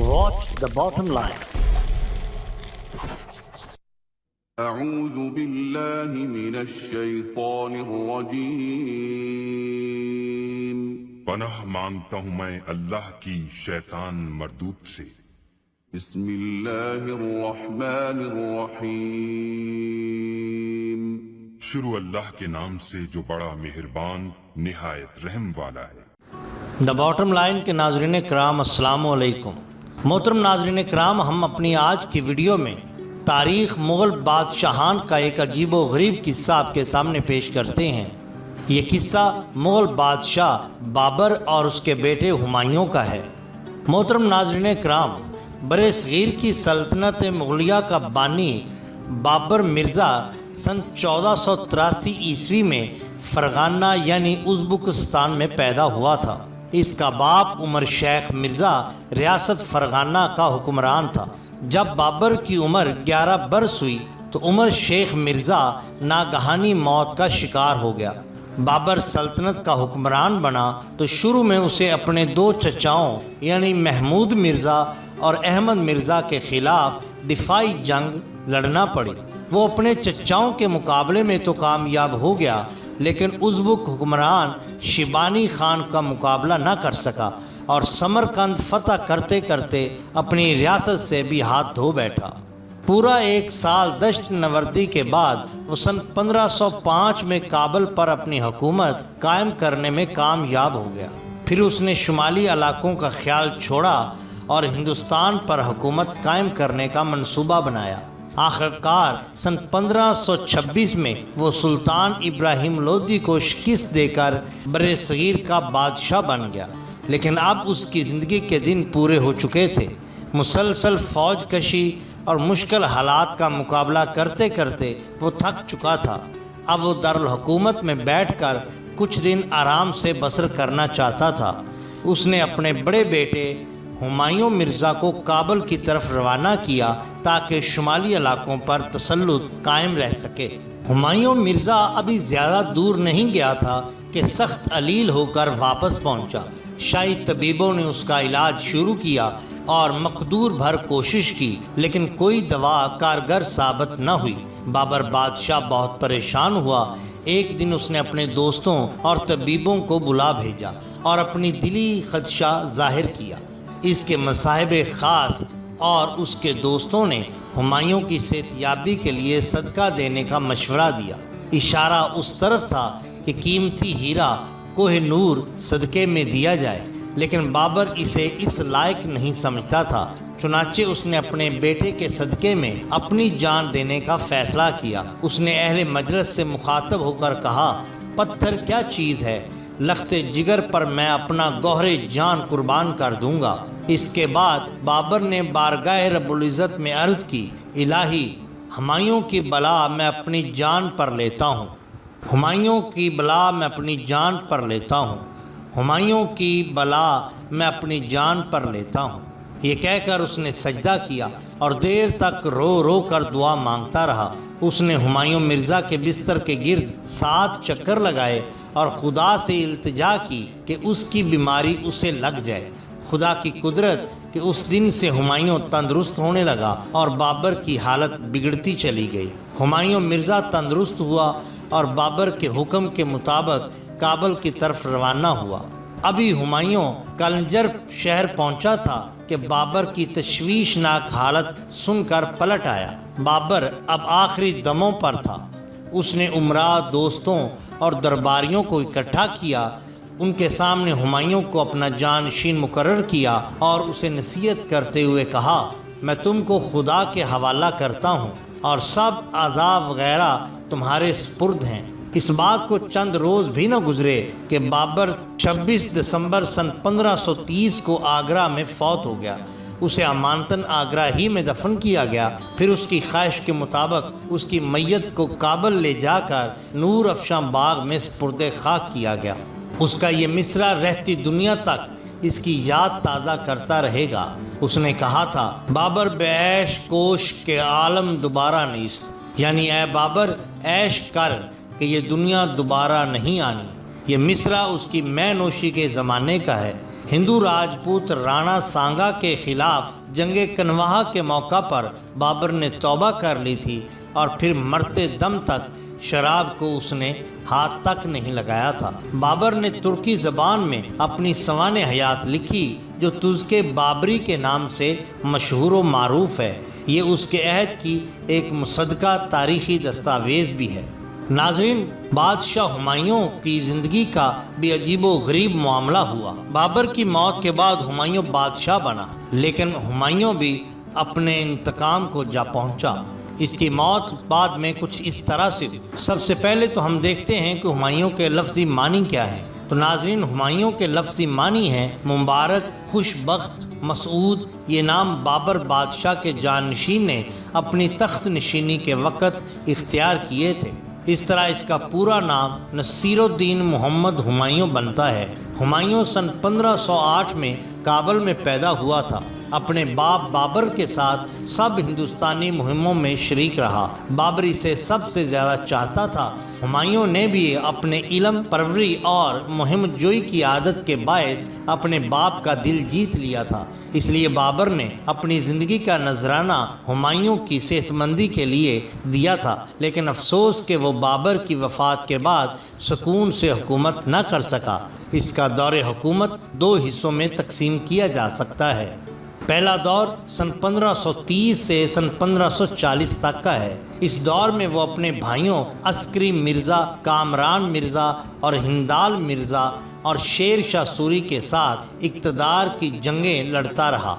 Watch the bottom line. أعوذ بالله من الشیطان الرجیم پناہ مانگتا ہوں میں اللہ کی شیطان مردود سے۔ بسم اللہ الرحمن الرحیم شروع اللہ کے نام سے جو بڑا مہربان نہایت رحم والا ہے۔ دا باٹم لائن کے ناظرین کرام السلام علیکم۔ محترم ناظرین کرام، ہم اپنی آج کی ویڈیو میں تاریخ مغل بادشاہان کا ایک عجیب و غریب قصہ آپ کے سامنے پیش کرتے ہیں۔ یہ قصہ مغل بادشاہ بابر اور اس کے بیٹے ہمایوں کا ہے۔ محترم ناظرین کرام، برِ صغیر کی سلطنت مغلیہ کا بانی بابر مرزا سن 1483 عیسوی میں فرغانہ یعنی ازبکستان میں پیدا ہوا تھا۔ اس کا باپ عمر شیخ مرزا ریاست فرغانہ کا حکمران تھا۔ جب بابر کی عمر 11 برس ہوئی تو عمر شیخ مرزا ناگہانی موت کا شکار ہو گیا۔ بابر سلطنت کا حکمران بنا تو شروع میں اسے اپنے دو چچاؤں یعنی محمود مرزا اور احمد مرزا کے خلاف دفاعی جنگ لڑنا پڑی۔ وہ اپنے چچاؤں کے مقابلے میں تو کامیاب ہو گیا، لیکن ازبک حکمران شیبانی خان کا مقابلہ نہ کر سکا اور سمرقند فتح کرتے کرتے اپنی ریاست سے بھی ہاتھ دھو بیٹھا۔ پورا ایک سال دشت نوردی کے بعد وہ سن 1505 میں کابل پر اپنی حکومت قائم کرنے میں کامیاب ہو گیا۔ پھر اس نے شمالی علاقوں کا خیال چھوڑا اور ہندوستان پر حکومت قائم کرنے کا منصوبہ بنایا۔ آخرکار سن 1526 میں وہ سلطان ابراہیم لودھی کو شکست دے کر برِ صغیر کا بادشاہ بن گیا، لیکن اب اس کی زندگی کے دن پورے ہو چکے تھے۔ مسلسل فوج کشی اور مشکل حالات کا مقابلہ کرتے کرتے وہ تھک چکا تھا۔ اب وہ دارالحکومت میں بیٹھ کر کچھ دن آرام سے بسر کرنا چاہتا تھا۔ اس نے اپنے بڑے بیٹے ہمایوں مرزا کو کابل کی طرف روانہ کیا تاکہ شمالی علاقوں پر تسلط قائم رہ سکے۔ ہمایوں مرزا ابھی زیادہ دور نہیں گیا تھا کہ سخت علیل ہو کر واپس پہنچا۔ شاہی طبیبوں نے اس کا علاج شروع کیا اور مقدور بھر کوشش کی، لیکن کوئی دوا کارگر ثابت نہ ہوئی۔ بابر بادشاہ بہت پریشان ہوا۔ ایک دن اس نے اپنے دوستوں اور طبیبوں کو بلا بھیجا اور اپنی دلی خدشہ ظاہر کیا۔ اس کے مصاحب خاص اور اس کے دوستوں نے ہمایوں کی صحت یابی کے لیے صدقہ دینے کا مشورہ دیا۔ اشارہ اس طرف تھا کہ قیمتی ہیرا کوہ نور صدقے میں دیا جائے، لیکن بابر اسے اس لائق نہیں سمجھتا تھا۔ چنانچہ اس نے اپنے بیٹے کے صدقے میں اپنی جان دینے کا فیصلہ کیا۔ اس نے اہل مجلس سے مخاطب ہو کر کہا، پتھر کیا چیز ہے، لخت جگر پر میں اپنا گوہر جان قربان کر دوں گا۔ اس کے بعد بابر نے بارگاہ رب العزت میں عرض کی، الہی، ہمایوں کی بلا میں اپنی جان پر لیتا ہوں، ہمایوں کی بلا میں اپنی جان پر لیتا ہوں، ہمایوں کی بلا میں اپنی جان پر لیتا ہوں۔ یہ کہہ کر اس نے سجدہ کیا اور دیر تک رو رو کر دعا مانگتا رہا۔ اس نے ہمایوں مرزا کے بستر کے گرد 7 چکر لگائے اور خدا سے التجا کی کہ اس کی بیماری اسے لگ جائے۔ خدا کی قدرت کہ اس دن سے ہمایوں تندرست ہونے لگا اور بابر کی حالت بگڑتی چلی گئی۔ ہمایوں مرزا تندرست ہوا اور بابر کے حکم کے مطابق کابل کی طرف روانہ ہوا۔ ابھی ہمایوں کلنجر شہر پہنچا تھا کہ بابر کی تشویشناک حالت سن کر پلٹ آیا۔ بابر اب آخری دموں پر تھا۔ اس نے امراء، دوستوں اور درباریوں کو اکٹھا کیا، ان کے سامنے ہمایوں کو اپنا جانشین مقرر کیا اور اسے نصیحت کرتے ہوئے کہا، میں تم کو خدا کے حوالہ کرتا ہوں اور سب اعضاء وغیرہ تمہارے سپرد ہیں۔ اس بات کو چند روز بھی نہ گزرے کہ بابر 26 دسمبر سن 1530 کو آگرہ میں فوت ہو گیا۔ اسے امانتاً آگرہ ہی میں دفن کیا گیا۔ پھر اس کی خواہش کے مطابق اس کی میت کو کابل لے جا کر نور افشاں باغ میں سپرد خاک کیا گیا۔ اس کا یہ مصرع رہتی دنیا تک اس کی یاد تازہ کرتا رہے گا۔ اس نے کہا تھا، بابر بے عیش کوش کے عالم دوبارہ نیست، یعنی اے بابر عیش کر کہ یہ دنیا دوبارہ نہیں آنی۔ یہ مصرع اس کی مے نوشی کے زمانے کا ہے۔ ہندو راجپوت رانا سانگا کے خلاف جنگ کنواہا کے موقع پر بابر نے توبہ کر لی تھی اور پھر مرتے دم تک شراب کو اس نے ہاتھ تک نہیں لگایا تھا۔ بابر نے ترکی زبان میں اپنی سوانح حیات لکھی جو تزکے بابری کے نام سے مشہور و معروف ہے۔ یہ اس کے عہد کی ایک مصدقہ تاریخی دستاویز بھی ہے۔ ناظرین، بادشاہ ہمایوں کی زندگی کا بھی عجیب و غریب معاملہ ہوا۔ بابر کی موت کے بعد ہمایوں بادشاہ بنا، لیکن ہمایوں بھی اپنے انتقام کو جا پہنچا۔ اس کی موت بعد میں کچھ اس طرح سے ہوئی۔ سب سے پہلے تو ہم دیکھتے ہیں کہ ہمایوں کے لفظی معنی کیا ہے۔ تو ناظرین، ہمایوں کے لفظی معنی ہے مبارک، خوش بخت، مسعود۔ یہ نام بابر بادشاہ کے جانشین نے اپنی تخت نشینی کے وقت اختیار کیے تھے۔ اس طرح اس کا پورا نام نصیر الدین محمد ہمایوں بنتا ہے۔ ہمایوں سن 1508 میں کابل میں پیدا ہوا تھا۔ اپنے باپ بابر کے ساتھ سب ہندوستانی مہموں میں شریک رہا۔ بابر اسے سب سے زیادہ چاہتا تھا۔ ہمایوں نے بھی اپنے علم پروری اور مہم جوئی کی عادت کے باعث اپنے باپ کا دل جیت لیا تھا۔ اس لیے بابر نے اپنی زندگی کا نذرانہ ہمایوں کی صحت مندی کے لیے دیا تھا، لیکن افسوس کہ وہ بابر کی وفات کے بعد سکون سے حکومت نہ کر سکا۔ اس کا دور حکومت 2 حصوں میں تقسیم کیا جا سکتا ہے۔ پہلا دور سن 1530 سے سن 1540 تک کا ہے۔ اس دور میں وہ اپنے بھائیوں عسکری مرزا، کامران مرزا اور ہندال مرزا اور شیر شاہ سوری کے ساتھ اقتدار کی جنگیں لڑتا رہا،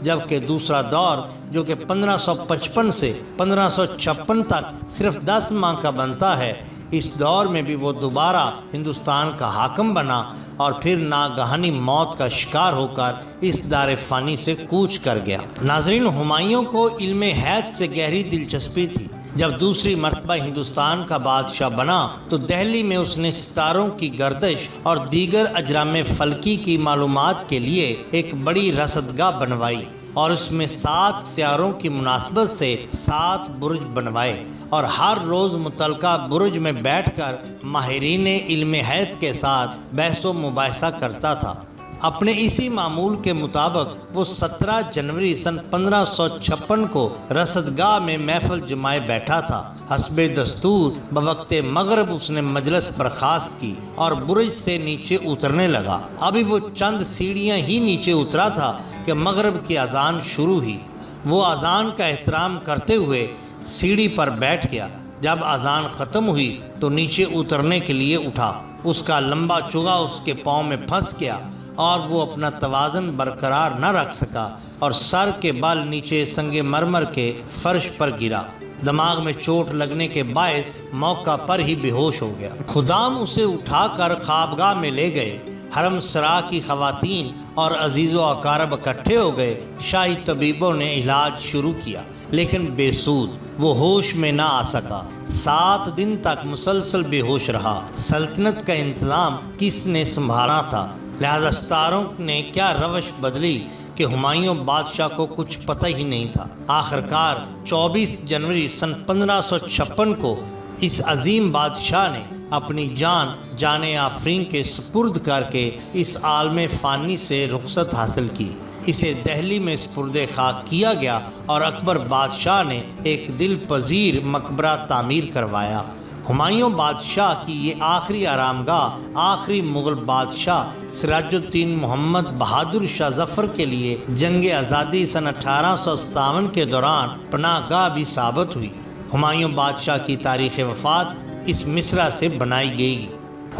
جبکہ دوسرا دور جو کہ 1555 سے 1556 تک صرف 10 ماہ کا بنتا ہے، اس دور میں بھی وہ دوبارہ ہندوستان کا حاکم بنا اور پھر ناگہانی موت کا شکار ہو کر اس دار فانی سے کوچ کر گیا۔ ناظرین، ہمایوں کو علم حیات سے گہری دلچسپی تھی۔ جب دوسری مرتبہ ہندوستان کا بادشاہ بنا تو دہلی میں اس نے ستاروں کی گردش اور دیگر اجرام فلکی کی معلومات کے لیے ایک بڑی رصدگاہ بنوائی اور اس میں 7 سیاروں کی مناسبت سے 7 برج بنوائے اور ہر روز متعلقہ برج میں بیٹھ کر ماہرین علم حیات کے ساتھ بحث و مباحثہ کرتا تھا۔ اپنے اسی معمول کے مطابق وہ 17 جنوری سن 1556 کو رصدگاہ میں محفل جمائے بیٹھا تھا۔ حسب دستور بوقت مغرب اس نے مجلس برخاست کی اور برج سے نیچے اترنے لگا۔ ابھی وہ چند سیڑھیاں ہی نیچے اترا تھا کہ مغرب کی اذان شروع ہوئی۔ وہ اذان کا احترام کرتے ہوئے سیڑھی پر بیٹھ گیا۔ جب اذان ختم ہوئی تو نیچے اترنے کے لیے اٹھا۔ اس کا لمبا چوغا اس کے پاؤں میں پھنس گیا اور وہ اپنا توازن برقرار نہ رکھ سکا اور سر کے بال نیچے سنگ مرمر کے فرش پر گرا۔ دماغ میں چوٹ لگنے کے باعث موقع پر ہی بے ہوش ہو گیا۔ خدام اسے اٹھا کر خوابگاہ میں لے گئے۔ حرم سرا کی خواتین اور عزیز و اقارب اکٹھے ہو گئے۔ شاہی طبیبوں نے علاج شروع کیا، لیکن بے سود۔ وہ ہوش میں نہ آ سکا۔ 7 دن تک مسلسل بے ہوش رہا۔ سلطنت کا انتظام کس نے سنبھالا تھا؟ لہذا ستاروں نے کیا روش بدلی کہ ہمایوں بادشاہ کو کچھ پتہ ہی نہیں تھا۔ آخرکار 24 جنوری سن 1556 کو اس عظیم بادشاہ نے اپنی جان آفرین کے سپرد کر کے اس عالم فانی سے رخصت حاصل کی۔ اسے دہلی میں سپرد خاک کیا گیا اور اکبر بادشاہ نے ایک دل پذیر مقبرہ تعمیر کروایا۔ ہمایوں بادشاہ کی یہ آخری آرام گاہ آخری مغل بادشاہ سراج الدین محمد بہادر شاہ ظفر کے لیے جنگ آزادی سن 1857 کے دوران پناہ گاہ بھی ثابت ہوئی۔ ہمایوں بادشاہ کی تاریخ وفات اس مصرع سے بنائی گئی۔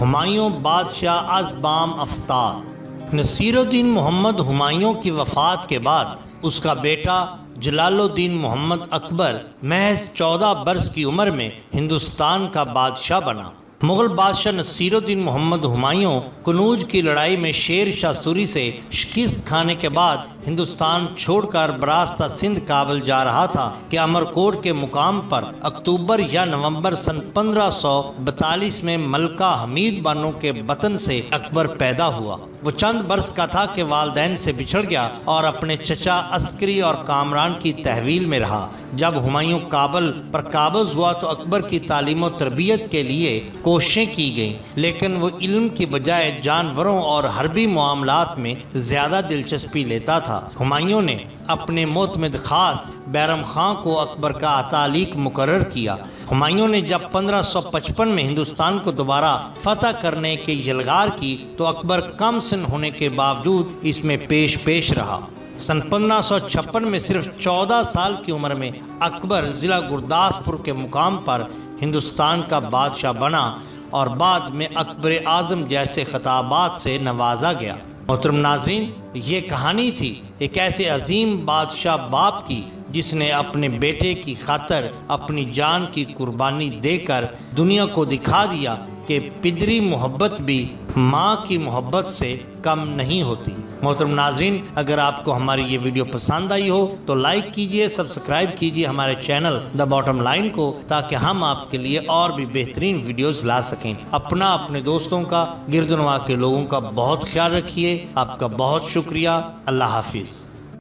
ہمایوں بادشاہ از بام افطار۔ نصیر الدین محمد ہمایوں کی وفات کے بعد اس کا بیٹا جلال الدین محمد اکبر محض 14 برس کی عمر میں ہندوستان کا بادشاہ بنا۔ مغل بادشاہ نصیر الدین محمد ہمایوں کنوج کی لڑائی میں شیر شاہ سوری سے شکست کھانے کے بعد ہندوستان چھوڑ کر براستہ سندھ کابل جا رہا تھا کہ امرکوٹ کے مقام پر اکتوبر یا نومبر سن 1542 میں ملکہ حمید بانو کے بطن سے اکبر پیدا ہوا۔ وہ چند برس کا تھا کہ والدین سے بچھڑ گیا اور اپنے چچا عسکری اور کامران کی تحویل میں رہا۔ جب ہمایوں کابل پر قابض ہوا تو اکبر کی تعلیم و تربیت کے لیے کوششیں کی گئیں، لیکن وہ علم کی بجائے جانوروں اور حربی معاملات میں زیادہ دلچسپی لیتا تھا۔ ہمایوں نے اپنے معتمد خاص بیرم خان کو اکبر کا اتالیق مقرر کیا۔ ہمایوں نے جب 1555 میں ہندوستان کو دوبارہ فتح کرنے کی یلغار کی تو اکبر کم سن ہونے کے باوجود اس میں پیش رہا۔ سن 1556 میں صرف 14 سال کی عمر میں اکبر ضلع گرداسپور کے مقام پر ہندوستان کا بادشاہ بنا اور بعد میں اکبر اعظم جیسے خطابات سے نوازا گیا۔ محترم ناظرین، یہ کہانی تھی ایک ایسے عظیم بادشاہ باپ کی جس نے اپنے بیٹے کی خاطر اپنی جان کی قربانی دے کر دنیا کو دکھا دیا کہ پدری محبت بھی ماں کی محبت سے کم نہیں ہوتی۔ محترم ناظرین، اگر آپ کو ہماری یہ ویڈیو پسند آئی ہو تو لائک کیجئے، سبسکرائب کیجئے ہمارے چینل دا باٹم لائن کو، تاکہ ہم آپ کے لیے اور بھی بہترین ویڈیوز لا سکیں۔ اپنے دوستوں کا، گردنواں کے لوگوں کا بہت خیال رکھیے۔ آپ کا بہت شکریہ۔ اللہ حافظ۔